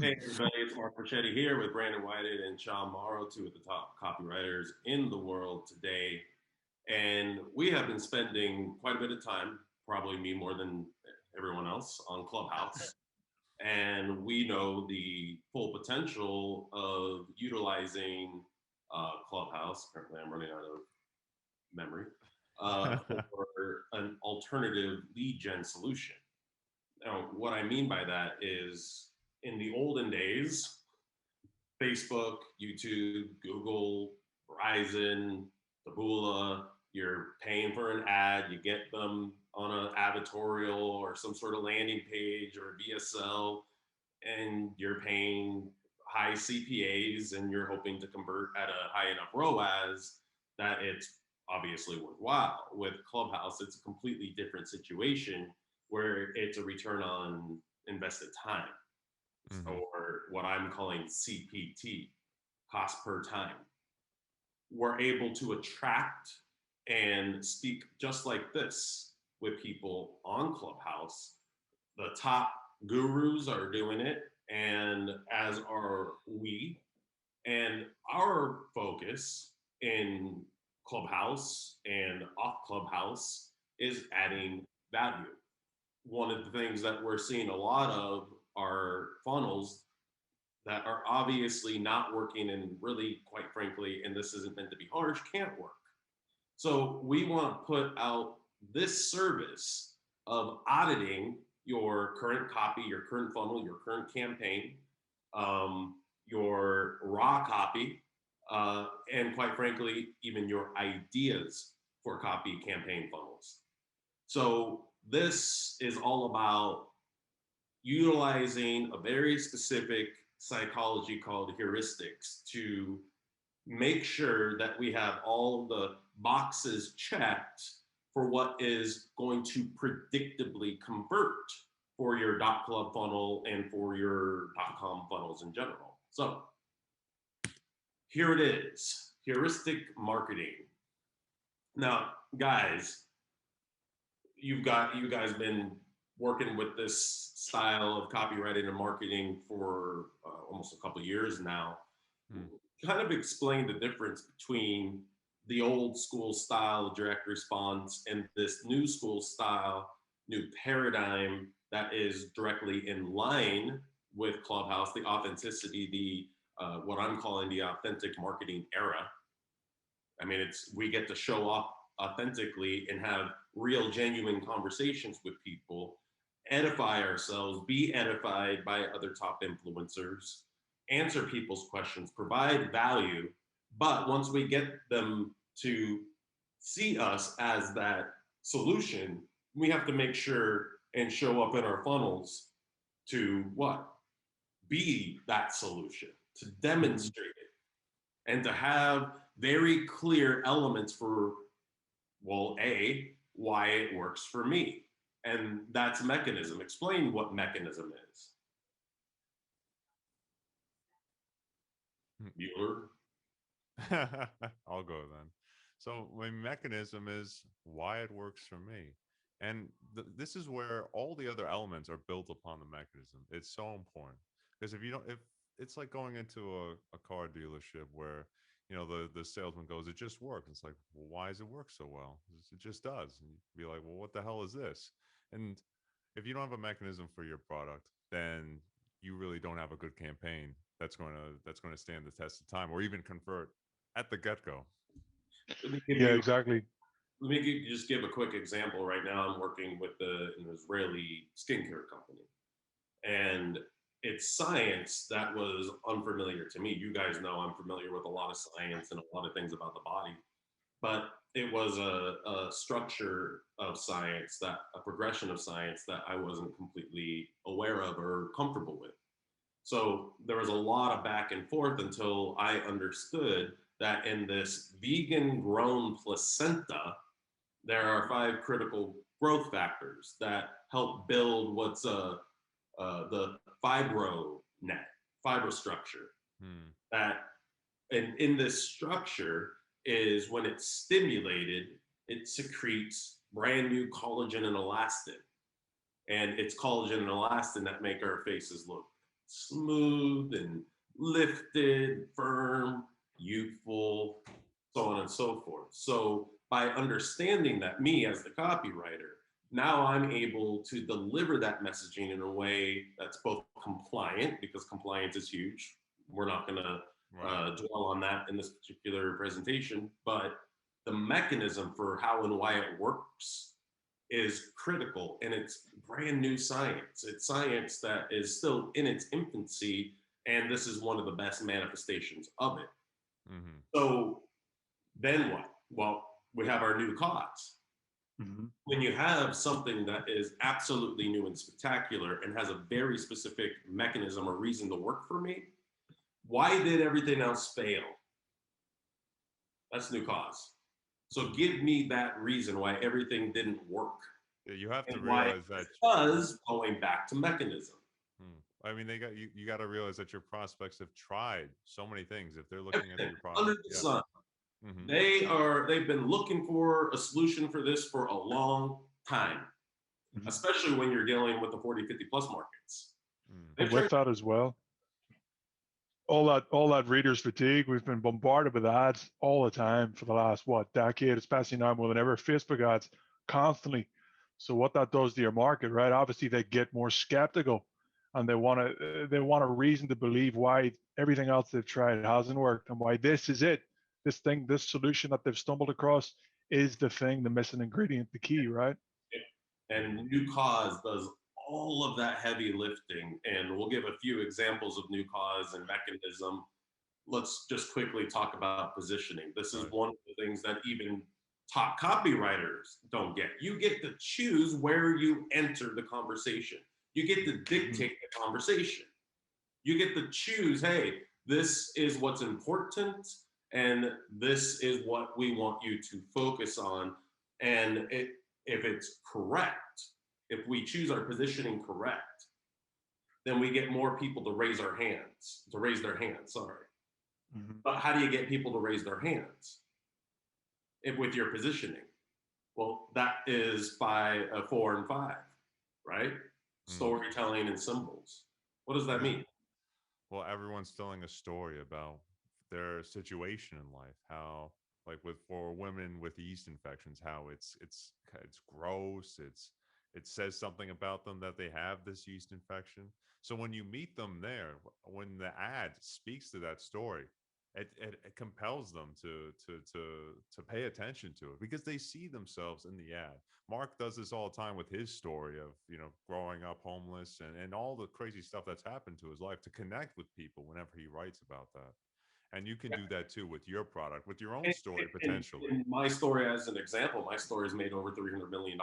Hey everybody, it's Mark Marchetti here with Brandon Whited and Sean Morrow, two of the top copywriters in the world today. And we have been spending quite a bit of time, probably me more than everyone else, on Clubhouse. And we know the full potential of utilizing Clubhouse. Apparently, I'm running out of memory for an alternative lead gen solution. Now, what I mean by that is in the olden days, Facebook, YouTube, Google, Verizon, Taboola, you're paying for an ad, you get them on an advertorial or some sort of landing page or VSL, and you're paying high CPAs and you're hoping to convert at a high enough ROAS that it's obviously worthwhile. With Clubhouse, it's a completely different situation where it's a return on invested time, Mm-hmm. or what I'm calling CPT, cost per time. We're able to attract and speak just like this with people on Clubhouse. The top gurus are doing it, and as are we. And our focus in Clubhouse and off Clubhouse is adding value. One of the things that we're seeing a lot of are funnels that are obviously not working and really, quite frankly, and this isn't meant to be harsh, can't work. So we want to put out this service of auditing your current copy, your current funnel, your current campaign, your raw copy, and quite frankly, even your ideas for copy campaign funnels. So this is all about utilizing a very specific psychology called heuristics to make sure that we have all the boxes checked for what is going to predictably convert for your .club funnel and for your .com funnels in general. So here it is, heuristic marketing. Now, guys, you guys been working with this style of copywriting and marketing for almost a couple of years now. Mm. Kind of explain the difference between the old school style of direct response and this new school style, new paradigm that is directly in line with Clubhouse, the authenticity, the what I'm calling the authentic marketing era. I mean, it's we get to show up authentically and have real, genuine conversations with people, edify ourselves, be edified by other top influencers, answer people's questions, provide value. But once we get them to see us as that solution, we have to make sure and show up in our funnels to what? Be that solution, to demonstrate it, and to have very clear elements for, well, A, why it works for me. And that's mechanism. Explain what mechanism is. Bueller. I'll go then. So my mechanism is why it works for me. And this is where all the other elements are built upon the mechanism. It's so important because if you don't, if it's like going into a car dealership where, the salesman goes, it just works. It's like, well, why does it work so well? It just does. And you'd be like, well, what the hell is this? And if you don't have a mechanism for your product, then you really don't have a good campaign that's going to stand the test of time or even convert at the get-go. Let me give Yeah, you exactly. just give a quick example. Right now, I'm working with an Israeli skincare company, and it's science that was unfamiliar to me. You guys know I'm familiar with a lot of science and a lot of things about the body, but it was a structure of science, that a progression of science that I wasn't completely aware of or comfortable with. So there was a lot of back and forth until I understood that in this vegan grown placenta, there are 5 critical growth factors that help build what's the fibro net, fibrostructure. Hmm. That and in this structure is when it's stimulated, it secretes brand new collagen and elastin. And it's collagen and elastin that make our faces look smooth and lifted, firm, youthful, so on and so forth. So by understanding that, me as the copywriter, now I'm able to deliver that messaging in a way that's both compliant, because compliance is huge. We're not going to Right. dwell on that in this particular presentation, but the mechanism for how and why it works is critical, and it's brand new science. It's science that is still in its infancy, and this is one of the best manifestations of it. Mm-hmm. So then what? Well, we have our new cause. Mm-hmm. When you have something that is absolutely new and spectacular and has a very specific mechanism or reason to work for me, why did everything else fail? That's new cause. So give me that reason why everything didn't work. You have to And why realize that. it does, going back to mechanism. I mean, they got you. You got to realize that your prospects have tried so many things. If they're looking at Everything your product, under the yeah. sun. Mm-hmm. They've been looking for a solution for this for a long time, Mm-hmm. especially when you're dealing with the 40, 50 plus markets. But with that as well, all that readers fatigue, we've been bombarded with ads all the time for the last decade, especially now more than ever. Facebook ads constantly. So what that does to your market, right? Obviously they get more skeptical, and they want a reason to believe why everything else they've tried hasn't worked, and why this is it. This solution that they've stumbled across is the thing, the missing ingredient, the key, right? And New Cause does all of that heavy lifting. And we'll give a few examples of New Cause and mechanism. Let's just quickly talk about positioning. This is one of the things that even top copywriters don't get. You get to choose where you enter the conversation. You get to dictate the conversation. You get to choose, hey, this is what's important, and this is what we want you to focus on. And if it's correct, if we choose our positioning correct, then we get more people to raise their hands, sorry. Mm-hmm. But how do you get people to raise their hands? With your positioning? Well, that is by 4 and 5, right? Storytelling and symbols. What does that mean? Well, everyone's telling a story about their situation in life, how, like, for women with yeast infections, how it's gross, it says something about them that they have this yeast infection. So when you meet them there, when the ad speaks to that story, it compels them to pay attention to it, because they see themselves in the ad. Mark does this all the time with his story of, growing up homeless and all the crazy stuff that's happened to his life, to connect with people whenever he writes about that. And you can do that too with your product, with your own story, potentially. In my story, as an example, my story's made over $300 million.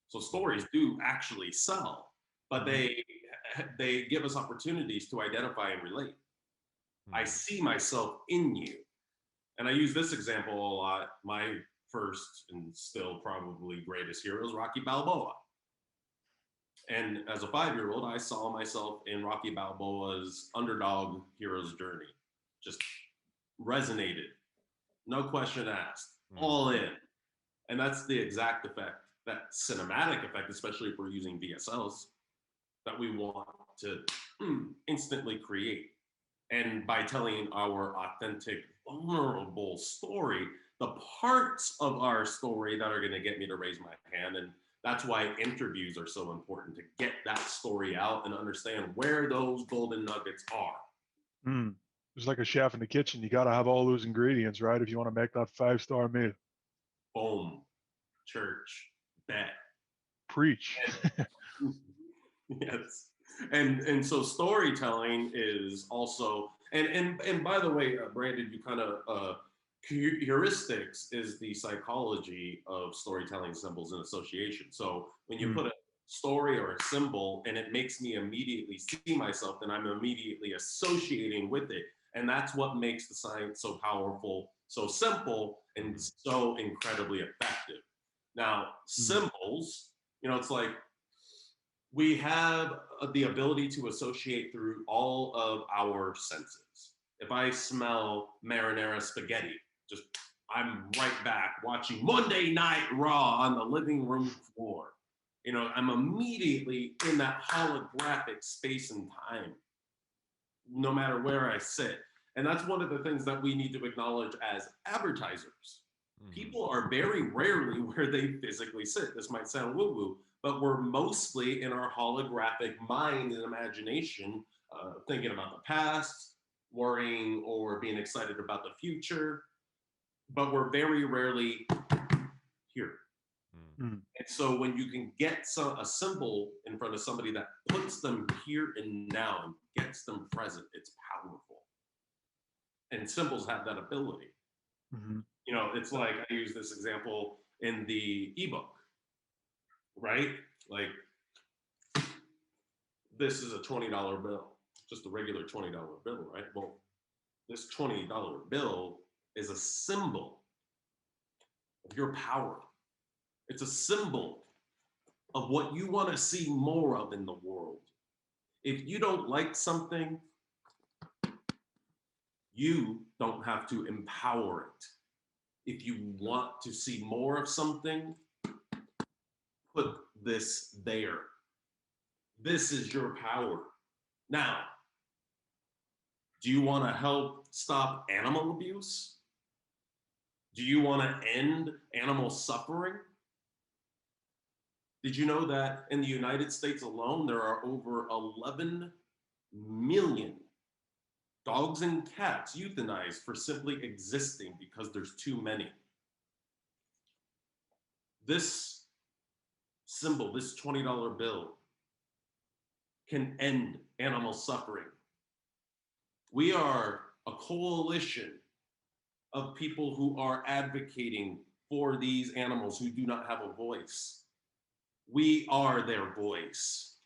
So stories do actually sell, but they give us opportunities to identify and relate. I see myself in you. And I use this example a lot. My first and still probably greatest hero is Rocky Balboa. And as a 5-year-old, I saw myself in Rocky Balboa's underdog hero's journey. Just resonated. No question asked. All in. And that's the exact effect, that cinematic effect, especially if we're using VSLs, that we want to instantly create. And by telling our authentic, vulnerable story, the parts of our story that are going to get me to raise my hand. And that's why interviews are so important, to get that story out and understand where those golden nuggets are. It's like a chef in the kitchen. You got to have all those ingredients, right? If you want to make that 5-star meal. Boom. Church. Bet. Preach. Yes. And so storytelling is also, and by the way, Brandon, you kind of, heuristics is the psychology of storytelling, symbols, and association. So when you put a story or a symbol and it makes me immediately see myself, then I'm immediately associating with it. And that's what makes the science so powerful, so simple, and so incredibly effective. Now, symbols, it's like, we have the ability to associate through all of our senses. If I smell marinara spaghetti, I'm right back watching Monday Night Raw on the living room floor. You know, I'm immediately in that holographic space and time, no matter where I sit. And that's one of the things that we need to acknowledge as advertisers. People are very rarely where they physically sit. This might sound woo-woo, but we're mostly in our holographic mind and imagination, thinking about the past, worrying or being excited about the future, but we're very rarely here. Mm. And so when you can get a symbol in front of somebody that puts them here and now and gets them present, it's powerful. And symbols have that ability. Mm-hmm. You know, it's like I use this example in the ebook, right? Like, this is a $20 bill, just a regular $20 bill, right? Well, this $20 bill is a symbol of your power. It's a symbol of what you want to see more of in the world. If you don't like something, you don't have to empower it. If you want to see more of something, put this there. This is your power. Now, do you want to help stop animal abuse? Do you want to end animal suffering? Did you know that in the United States alone, there are over 11 million dogs and cats euthanized for simply existing because there's too many? This symbol, this $20 bill, can end animal suffering. We are a coalition of people who are advocating for these animals who do not have a voice. We are their voice.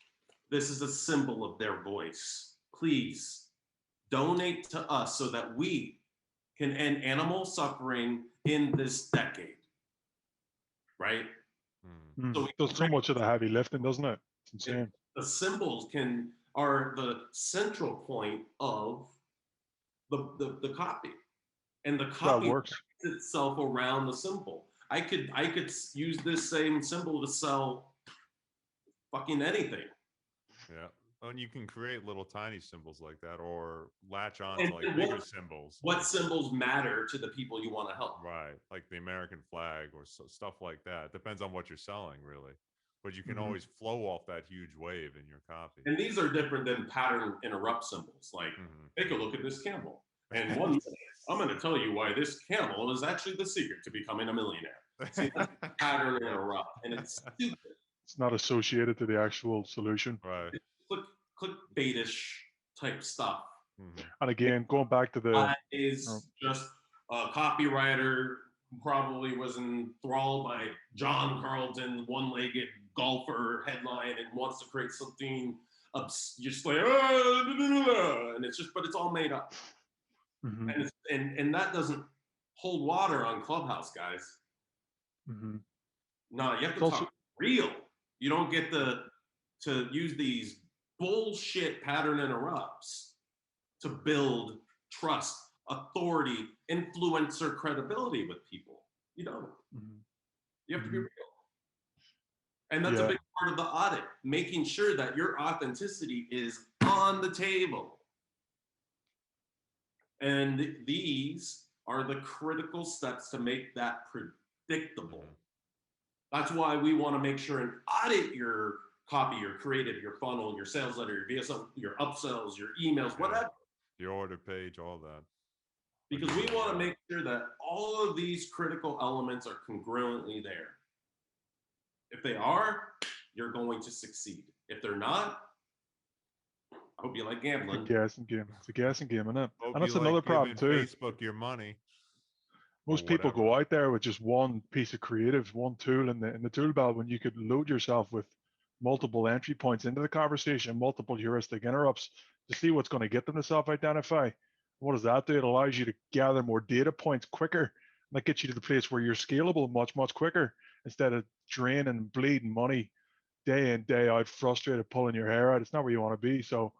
This is a symbol of their voice. Please donate to us so that we can end animal suffering in this decade, right? Mm. So Does so much of the heavy lifting, doesn't it? It's insane. the symbols are the central point of the copy, and the copy works itself around the symbol. I could use this same symbol to sell fucking anything. Yeah. And you can create little tiny symbols like that, or latch on And to like bigger symbols. What like, symbols matter to the people you want to help? Right, like the American flag or stuff like that. Depends on what you're selling, really. But you can always flow off that huge wave in your copy. And these are different than pattern interrupt symbols. Like, take a look at this camel. And one minute, I'm going to tell you why this camel is actually the secret to becoming a millionaire. See, that's pattern interrupt, and it's stupid. It's not associated to the actual solution. Right. Clickbaitish type stuff. And again, going back to the is just a copywriter who probably was enthralled by John Carlton, one-legged golfer headline, and wants to create something just like and it's just, but it's all made up. And that doesn't hold water on Clubhouse, guys. No, you have to talk real. You don't get to use these bullshit pattern interrupts to build trust, authority, influencer credibility with people. You don't. You have to be real. And that's a big part of the audit, making sure that your authenticity is on the table. And these are the critical steps to make that predictable. That's why we want to make sure and audit your copy, your creative, your funnel, your sales letter, your VSL, your upsells, your emails, whatever. Your order page, all that. Because we want to make sure that all of these critical elements are congruently there. If they are, you're going to succeed. If they're not, I hope you like gambling. It's a guessing game. It's a guessing game, isn't it? Hope And that's you another like problem too. Facebook your money. Most people go out there with just one piece of creative, one tool in the tool belt, when you could load yourself with multiple entry points into the conversation, multiple heuristic interrupts to see what's going to get them to self-identify. What does that do? It allows you to gather more data points quicker. And that gets you to the place where you're scalable much, much quicker, instead of draining and bleeding money day in, day out, frustrated, pulling your hair out. It's not where you want to be. So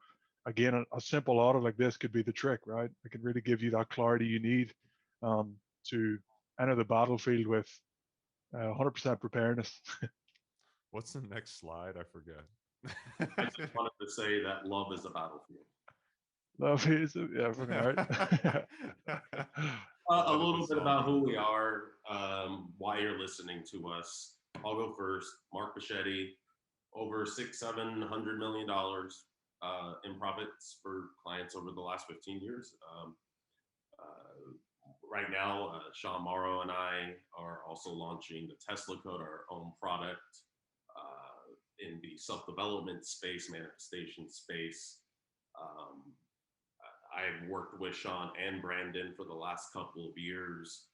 again, a simple audit like this could be the trick, right? It can really give you that clarity you need to enter the battlefield with 100% preparedness. What's the next slide? I forget. I just wanted to say that love is a battlefield. Love is, yeah, fucking right. A little bit about who we are, why you're listening to us. I'll go first. Mark Bichetti, over $600-700 million in profits for clients over the last 15 years. Right now, Sean Morrow and I are also launching the Tesla Code, our own product in the self-development space, manifestation space. I've worked with Sean and Brandon for the last couple of years.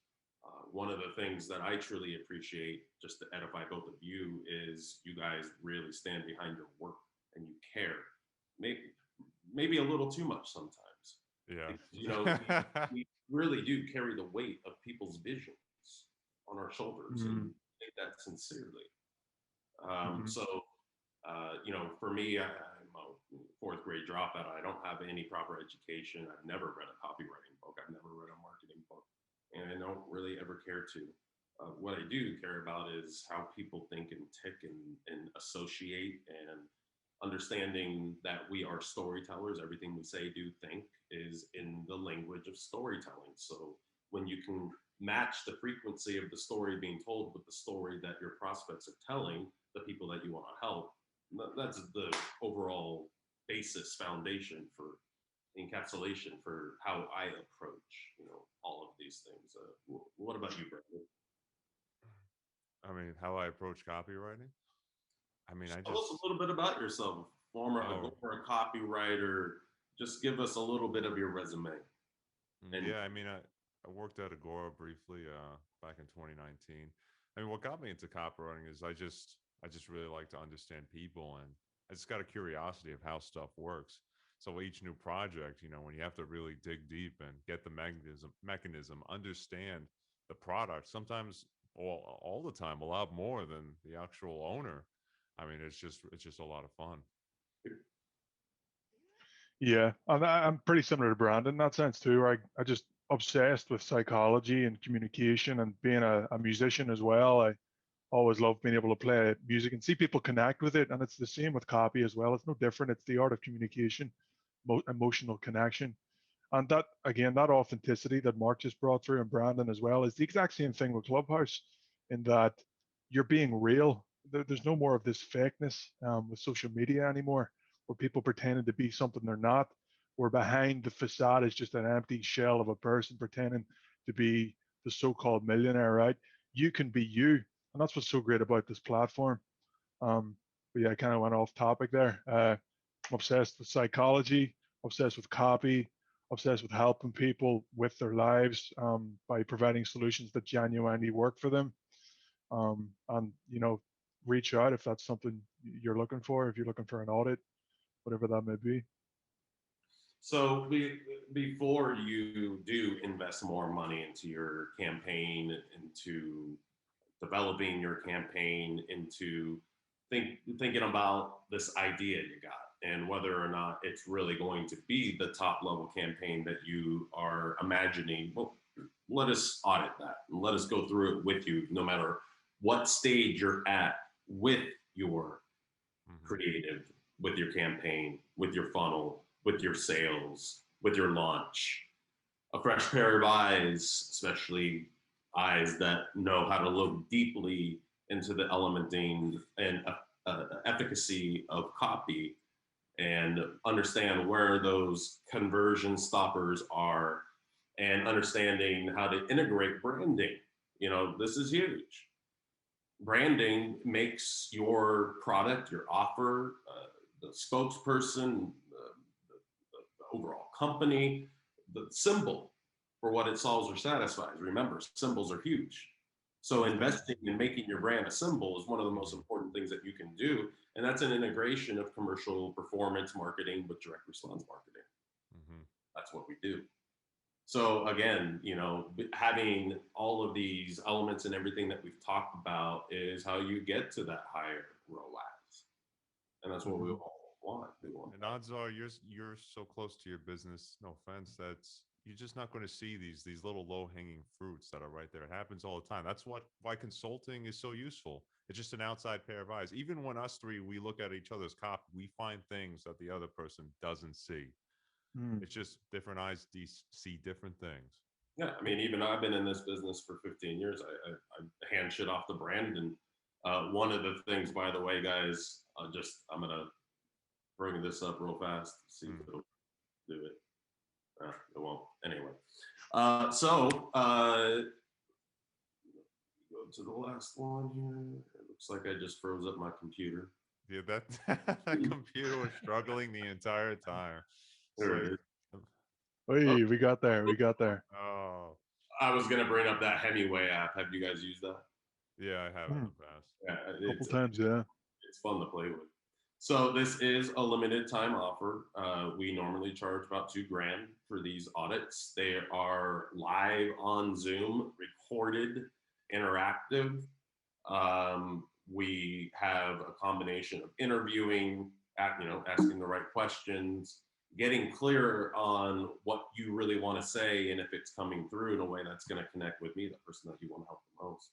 One of the things that I truly appreciate, just to edify both of you, is you guys really stand behind your work and you care. Maybe a little too much sometimes. Yeah. You know, we really do carry the weight of people's visions on our shoulders, and take that sincerely. So, you know, for me, I'm a fourth grade dropout. I don't have any proper education. I've never read a copywriting book. I've never read a marketing book, and I don't really ever care to. What I do care about is how people think and tick and associate, and understanding that we are storytellers. Everything we say, do, think is in the language of storytelling. So when you can match the frequency of the story being told with the story that your prospects are telling the people that you want to help, that's the overall basis foundation for encapsulation for how I approach, you know, all of these things. What about you, Brandon? I mean, how I approach copywriting? I mean, I Tell us just, a little bit about yourself. Former a copywriter. Just give us a little bit of your resume. And yeah, I mean, I worked at Agora briefly back in 2019. I mean, what got me into copywriting is I just really like to understand people, and I just got a curiosity of how stuff works. So each new project, you know, when you have to really dig deep and get the mechanism, understand the product, sometimes all the time, a lot more than the actual owner. I mean, it's just a lot of fun. Yeah, and I'm pretty similar to Brandon in that sense too. I just obsessed with psychology and communication, and being a musician as well. I always love being able to play music and see people connect with it. And it's the same with copy as well. It's no different. It's the art of communication, emotional connection. And that, again, that authenticity that Mark just brought through, and Brandon as well, is the exact same thing with Clubhouse, in that you're being real. There's no more of this fakeness with social media anymore, where people pretending to be something they're not, where behind the facade is just an empty shell of a person pretending to be the so-called millionaire, right? You can be you. And that's what's so great about this platform. But yeah, I kind of went off topic there. I'm obsessed with psychology, obsessed with copy, obsessed with helping people with their lives by providing solutions that genuinely work for them. And you know, reach out if that's something you're looking for. If you're looking for an audit, whatever that may be. so before you do invest more money into your campaign, into developing your campaign, into thinking about this idea you got and whether or not it's really going to be the top level campaign that you are imagining, well, let us audit that and let us go through it with you, no matter what stage you're at with your creative, with your campaign, with your funnel, with your sales, with your launch. A fresh pair of eyes, especially eyes that know how to look deeply into the elementing and efficacy of copy, and understand where those conversion stoppers are, and understanding how to integrate branding. You know, this is huge. Branding makes your product, your offer, the spokesperson, the overall company, the symbol for what it solves or satisfies. Remember, symbols are huge. So investing in making your brand a symbol is one of the most important things that you can do. And that's an integration of commercial performance marketing with direct response marketing. That's what we do. So again, you know, having all of these elements and everything that we've talked about is how you get to that higher ROAS. And that's what we all want. And odds are you're so close to your business, no offense, that's you're just not going to see these little low-hanging fruits that are right there. It happens all the time. That's why consulting is so useful. It's just an outside pair of eyes. Even when us three, we look at each other's copy, we find things that the other person doesn't see. Mm. It's just different eyes see different things. Yeah, I mean, even I've been in this business for 15 years. I hand shit off to Brandon. One of the things, by the way, guys, I'm gonna bring this up real fast. See if it'll do it. It won't. Anyway, go to the last one here. It looks like I just froze up my computer. Yeah, that that computer was struggling the entire time. There So, it is. Oh, Hey, we got there. We got there. oh, I was gonna bring up that Hemingway app. Have you guys used that? yeah, I have in the past. Yeah, A couple times, yeah. it's fun to play with. So this is a limited time offer. We normally charge about $2,000 for these audits. They are live on Zoom, recorded, interactive. We have a combination of interviewing, asking the right questions, getting clear on what you really want to say, and if it's coming through in a way that's going to connect with me, the person that you want to help the most.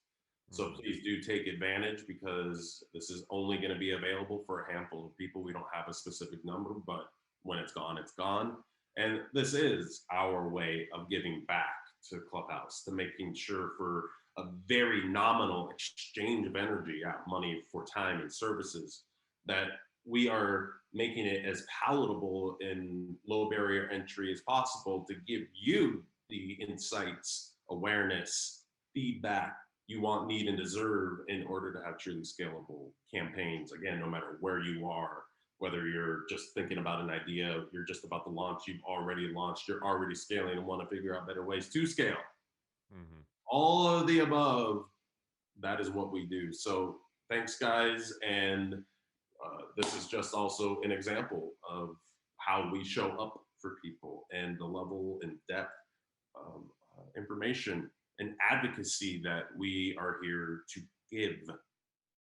So please do take advantage, because this is only going to be available for a handful of people. We don't have a specific number, but when it's gone, it's gone. And this is our way of giving back to Clubhouse, to making sure for a very nominal exchange of energy, money for time and services, that we are making it as palatable and low barrier entry as possible to give you the insights, awareness, feedback you want, need, and deserve in order to have truly scalable campaigns. Again, no matter where you are, whether you're just thinking about an idea, you're just about to launch, you've already launched, you're already scaling and want to figure out better ways to scale. Mm-hmm. All of the above, that is what we do. So thanks, guys. And this is just also an example of how we show up for people and the level and depth of information and advocacy that we are here to give